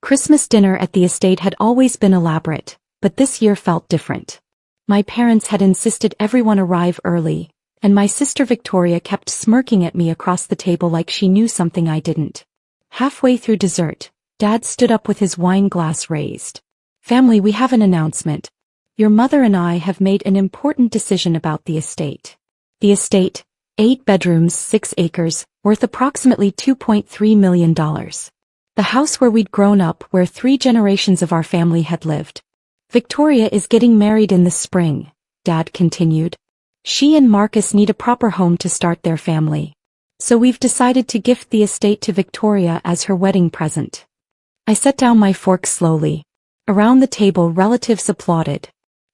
Christmas dinner at the estate had always been elaborate, but this year felt different. My parents had insisted everyone arrive early, and my sister Victoria kept smirking at me across the table like she knew something I didn't. Halfway through dessert, Dad stood up with his wine glass raised. "Family, we have an announcement. Your mother and I have made an important decision about the estate." The estate, 8 bedrooms, 6 acres, worth approximately $2.3 million. The house where we'd grown up, where 3 generations of our family had lived. "Victoria is getting married in the spring," Dad continued. "She and Marcus need a proper home to start their family. So we've decided to gift the estate to Victoria as her wedding present." I set down my fork slowly. Around the table, relatives applauded.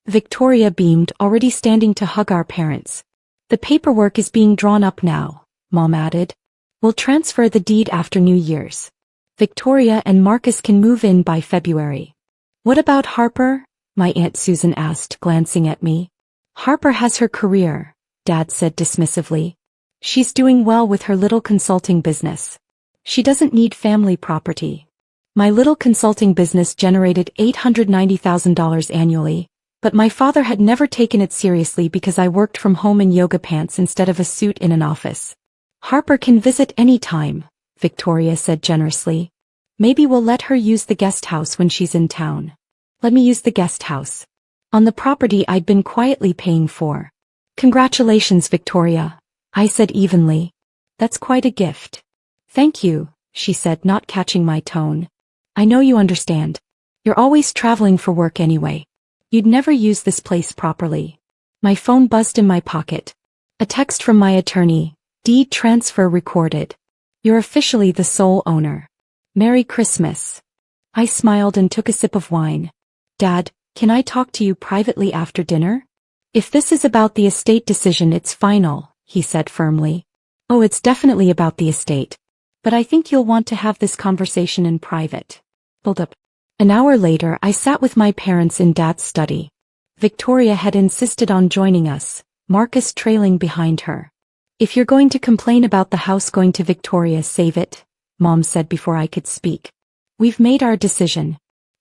Victoria beamed, already standing to hug our parents. "The paperwork is being drawn up now," Mom added. "We'll transfer the deed after New Year's. Victoria and Marcus can move in by February." "What about Harper?" my Aunt Susan asked, glancing at me. "Harper has her career," Dad said dismissively. "She's doing well with her little consulting business. She doesn't need family property." My little consulting business generated $890,000 annually, but my father had never taken it seriously because I worked from home in yoga pants instead of a suit in an office. "Harper can visit any time," Victoria said generously. "Maybe we'll let her use the guest house when she's in town." "Let me use the guest house." On the property I'd been quietly paying for. "Congratulations, Victoria," I said evenly. "That's quite a gift." "Thank you," she said, not catching my tone. "I know you understand. You're always traveling for work anyway. You'd never use this place properly." My phone buzzed in my pocket. A text from my attorney. "Deed transfer recorded. You're officially the sole owner. Merry Christmas." I smiled and took a sip of wine. "Dad, can I talk to you privately after dinner?" "If this is about the estate decision, it's final," he said firmly. "Oh, it's definitely about the estate. But I think you'll want to have this conversation in private." Hold up. An hour later, I sat with my parents in Dad's study. Victoria had insisted on joining us, Marcus trailing behind her. "If you're going to complain about the house going to Victoria, save it," Mom said before I could speak. "We've made our decision.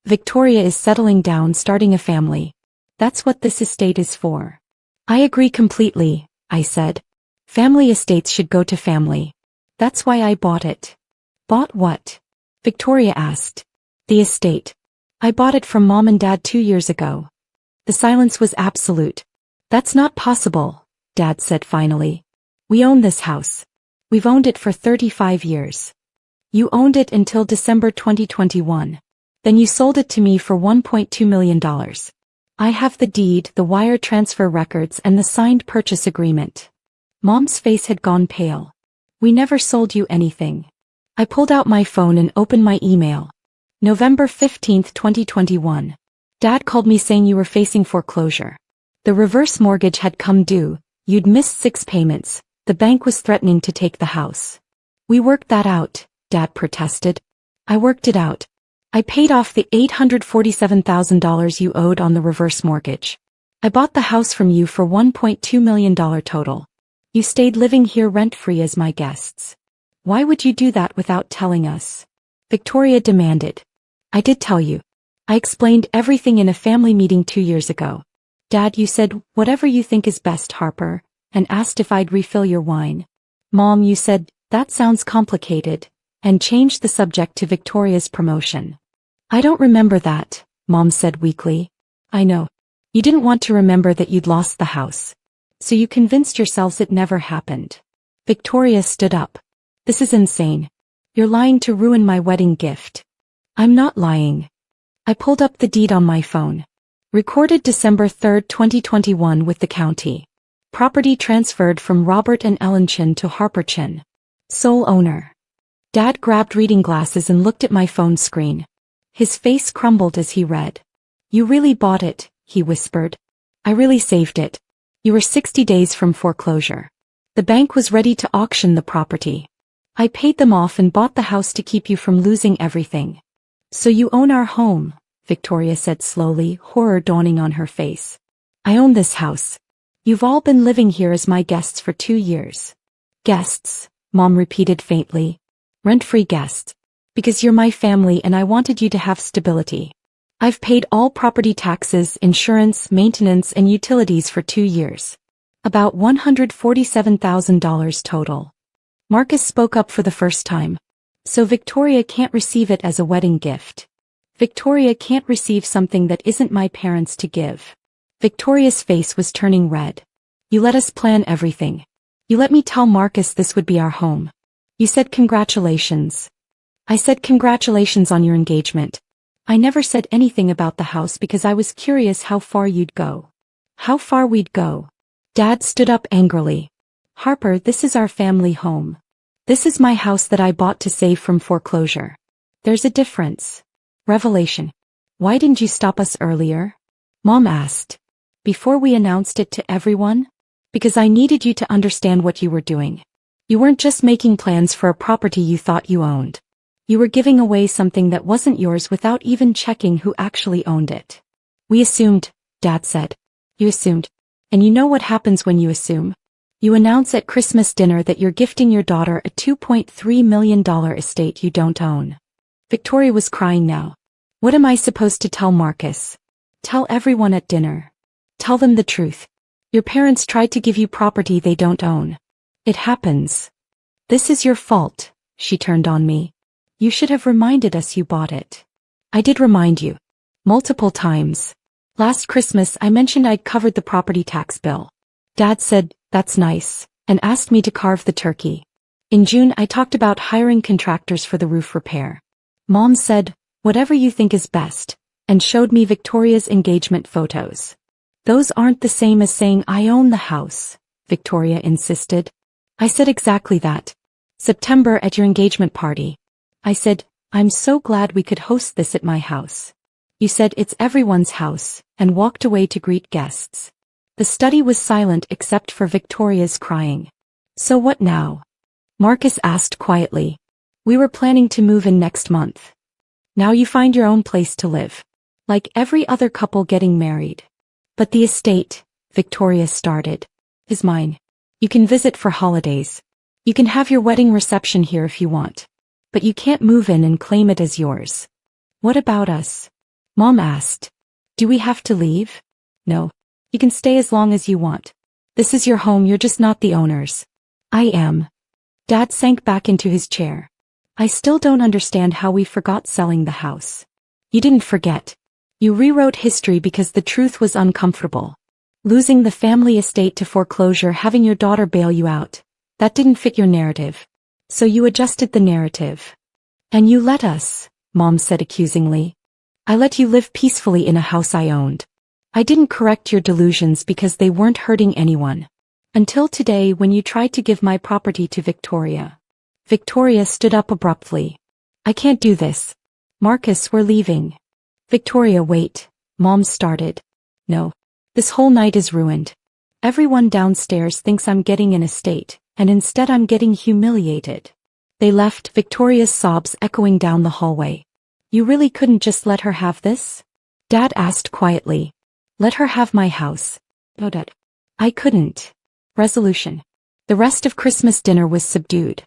Victoria is settling down, starting a family. That's what this estate is for." "I agree completely," I said. "Family estates should go to family. That's why I bought it." "Bought what?" Victoria asked. "The estate. I bought it from Mom and Dad 2 years ago." The silence was absolute. "That's not possible," Dad said finally. "We own this house. We've owned it for 35 years. You owned it until December 2021. Then you sold it to me for $1.2 million. I have the deed, the wire transfer records, and the signed purchase agreement." Mom's face had gone pale. "We never sold you anything." I pulled out my phone and opened my email. November 15, 2021. "Dad called me saying you were facing foreclosure. The reverse mortgage had come due, you'd missed 6 payments, the bank was threatening to take the house." "We worked that out," Dad protested. "I worked it out. I paid off the $847,000 you owed on the reverse mortgage. I bought the house from you for $1.2 million total. You stayed living here rent-free as my guests. Why would you do that without telling us?" Victoria demanded. "I did tell you. I explained everything in a family meeting 2 years ago. Dad, you said, 'Whatever you think is best, Harper,' and asked if I'd refill your wine. Mom, you said, 'That sounds complicated,' and changed the subject to Victoria's promotion." "I don't remember that," Mom said weakly. "I know. You didn't want to remember that you'd lost the house. So you convinced yourselves it never happened." Victoria stood up. "This is insane. You're lying to ruin my wedding gift." "I'm not lying." I pulled up the deed on my phone. Recorded December 3, 2021 with the county. Property transferred from Robert and Ellen Chin to Harper Chin. Sole owner. Dad grabbed reading glasses and looked at my phone screen. His face crumbled as he read. "You really bought it," he whispered. "I really saved it. You were 60 days from foreclosure. The bank was ready to auction the property. I paid them off and bought the house to keep you from losing everything." "So you own our home," Victoria said slowly, horror dawning on her face. "I own this house. You've all been living here as my guests for 2 years. "Guests," Mom repeated faintly. "Rent-free guests. Because you're my family and I wanted you to have stability. I've paid all property taxes, insurance, maintenance and utilities for 2 years. About $147,000 total. Marcus spoke up for the first time. So Victoria can't receive it as a wedding gift. Victoria can't receive something that isn't my parents to give. Victoria's face was turning red. You let us plan everything. You let me tell Marcus this would be our home. You said congratulations. I said congratulations on your engagement. I never said anything about the house because I was curious how far you'd go. How far we'd go. Dad stood up angrily. Harper, this is our family home. This is my house that I bought to save from foreclosure. There's a difference. Revelation. Why didn't you stop us earlier? Mom asked. Before we announced it to everyone? Because I needed you to understand what you were doing. You weren't just making plans for a property you thought you owned. You were giving away something that wasn't yours without even checking who actually owned it. We assumed, Dad said. You assumed. And you know what happens when you assume? You announce at Christmas dinner that you're gifting your daughter a $2.3 million estate you don't own. Victoria was crying now. What am I supposed to tell Marcus? Tell everyone at dinner. Tell them the truth. Your parents tried to give you property they don't own. It happens. This is your fault, she turned on me. You should have reminded us you bought it. I did remind you. Multiple times. Last Christmas I mentioned I'd covered the property tax bill. Dad said, that's nice, and asked me to carve the turkey. In June I talked about hiring contractors for the roof repair. Mom said, whatever you think is best, and showed me Victoria's engagement photos. Those aren't the same as saying I own the house, Victoria insisted. I said exactly that. September at your engagement party. I said, I'm so glad we could host this at my house. You said it's everyone's house, and walked away to greet guests. The study was silent except for Victoria's crying. So what now? Marcus asked quietly. We were planning to move in next month. Now you find your own place to live. Like every other couple getting married. But the estate, Victoria started, is mine. You can visit for holidays. You can have your wedding reception here if you want. But you can't move in and claim it as yours. What about us? Mom asked. Do we have to leave? No. You can stay as long as you want. This is your home, you're just not the owners. I am. Dad sank back into his chair. I still don't understand how we forgot selling the house. You didn't forget. You rewrote history because the truth was uncomfortable. Losing the family estate to foreclosure, having your daughter bail you out. That didn't fit your narrative. So you adjusted the narrative. And you let us, Mom said accusingly. I let you live peacefully in a house I owned. I didn't correct your delusions because they weren't hurting anyone. Until today when you tried to give my property to Victoria. Victoria stood up abruptly. I can't do this. Marcus, we're leaving. Victoria, wait. Mom started. No. This whole night is ruined. Everyone downstairs thinks I'm getting an estate, and instead I'm getting humiliated. They left, Victoria's sobs echoing down the hallway. You really couldn't just let her have this? Dad asked quietly. Let her have my house. Oh, Dad. I couldn't. Resolution. The rest of Christmas dinner was subdued.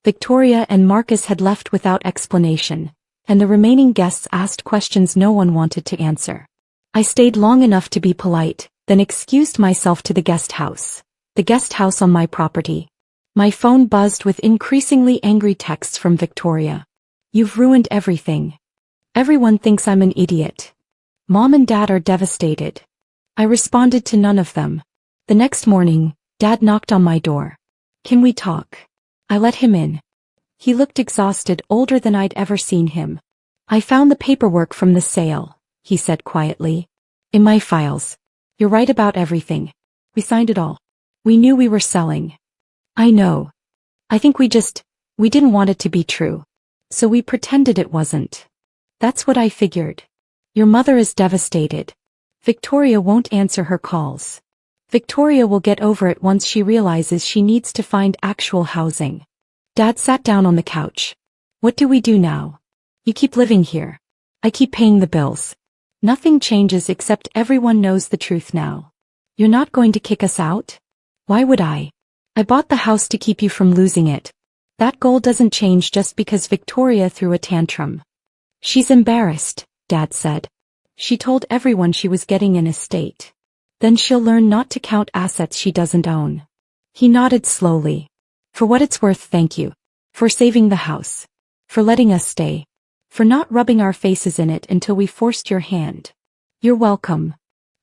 Victoria and Marcus had left without explanation, and the remaining guests asked questions no one wanted to answer. I stayed long enough to be polite, then excused myself to the guest house. The guest house on my property. My phone buzzed with increasingly angry texts from Victoria. You've ruined everything. Everyone thinks I'm an idiot. Mom and Dad are devastated. I responded to none of them. The next morning, Dad knocked on my door. Can we talk? I let him in. He looked exhausted, older than I'd ever seen him. I found the paperwork from the sale, he said quietly. In my files. You're right about everything. We signed it all. We knew we were selling. I know. I think we didn't want it to be true. So we pretended it wasn't. That's what I figured. Your mother is devastated. Victoria won't answer her calls. Victoria will get over it once she realizes she needs to find actual housing. Dad sat down on the couch. What do we do now? You keep living here. I keep paying the bills. Nothing changes except everyone knows the truth now. You're not going to kick us out? Why would I? I bought the house to keep you from losing it. That goal doesn't change just because Victoria threw a tantrum. She's embarrassed, Dad said. She told everyone she was getting an estate. Then she'll learn not to count assets she doesn't own. He nodded slowly. For what it's worth, thank you. For saving the house. For letting us stay. For not rubbing our faces in it until we forced your hand. You're welcome.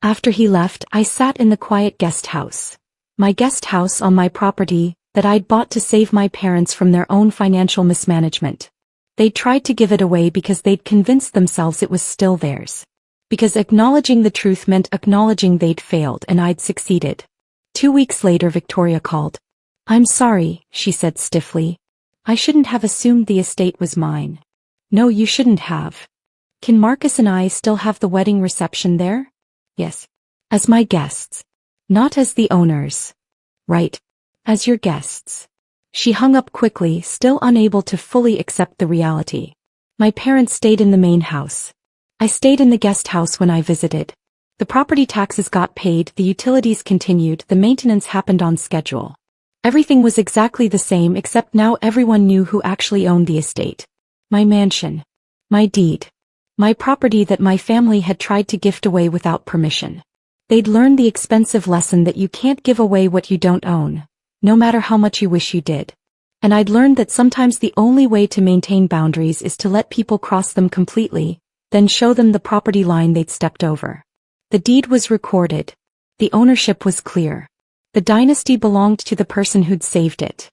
After he left, I sat in the quiet guest house. My guest house on my property that I'd bought to save my parents from their own financial mismanagement. They'd tried to give it away because they'd convinced themselves it was still theirs. Because acknowledging the truth meant acknowledging they'd failed and I'd succeeded. 2 weeks later, Victoria called. I'm sorry, she said stiffly. I shouldn't have assumed the estate was mine. No, you shouldn't have. Can Marcus and I still have the wedding reception there? Yes. As my guests. Not as the owners. Right. As your guests. She hung up quickly, still unable to fully accept the reality. My parents stayed in the main house. I stayed in the guest house when I visited. The property taxes got paid, the utilities continued, the maintenance happened on schedule. Everything was exactly the same except now everyone knew who actually owned the estate. My mansion. My deed. My property that my family had tried to gift away without permission. They'd learned the expensive lesson that you can't give away what you don't own, no matter how much you wish you did. And I'd learned that sometimes the only way to maintain boundaries is to let people cross them completely, then show them the property line they'd stepped over. The deed was recorded. The ownership was clear. The dynasty belonged to the person who'd saved it.